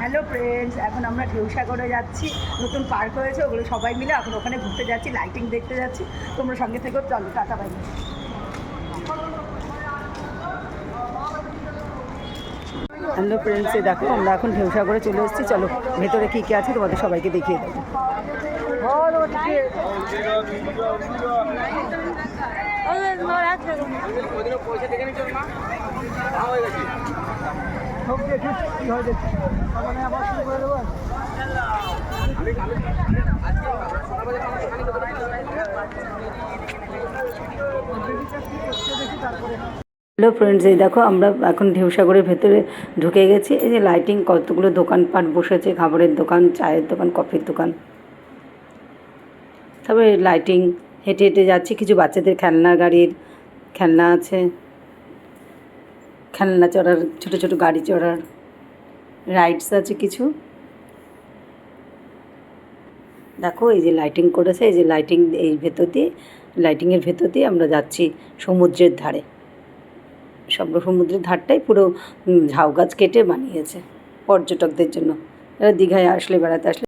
Hello friends, এখন আমরা ঢেউসাগরে যাচ্ছি। নতুন পার্ক হয়েছে, ওগুলো সবাই মিলে এখন ওখানে ঘুরতে যাচ্ছি, লাইটিং দেখতে যাচ্ছি। তোমরা সঙ্গে থেকেও চলো, টাটা বাই। হ্যালো ফ্রেন্ডস, দেখো আমরা এখন ঢেউসাগরে চলে এসেছি। চলো ভেতরে কী কী আছে তোমাদের সবাইকে দেখিয়ে দেবো। হ্যালো ফ্রেন্ডস, এই দেখো আমরা এখন ঢেউসাগরের ভেতরে ঢুকে গেছি। এই যে লাইটিং, কতগুলো দোকানপাট বসেছে, খাবারের দোকান, চায়ের দোকান, কফির দোকান। তারপরে লাইটিং, হেঁটে হেঁটে যাচ্ছি। কিছু বাচ্চাদের খেলনার গাড়ির খেলনা আছে, খেলনা চড়ার, ছোটো ছোটো গাড়ি চড়ার রাইডস আছে কিছু। দেখো এই যে লাইটিং করেছে, এই যে লাইটিং, এই ভেতর দিয়ে, লাইটিংয়ের ভেতর দিয়ে আমরা যাচ্ছি সমুদ্রের ধারে। সমুদ্রের ধারটাই পুরো ঝাউ গাছ কেটে বানিয়েছে পর্যটকদের জন্য। যারা দীঘায় আসলে, বেড়াতে আসলে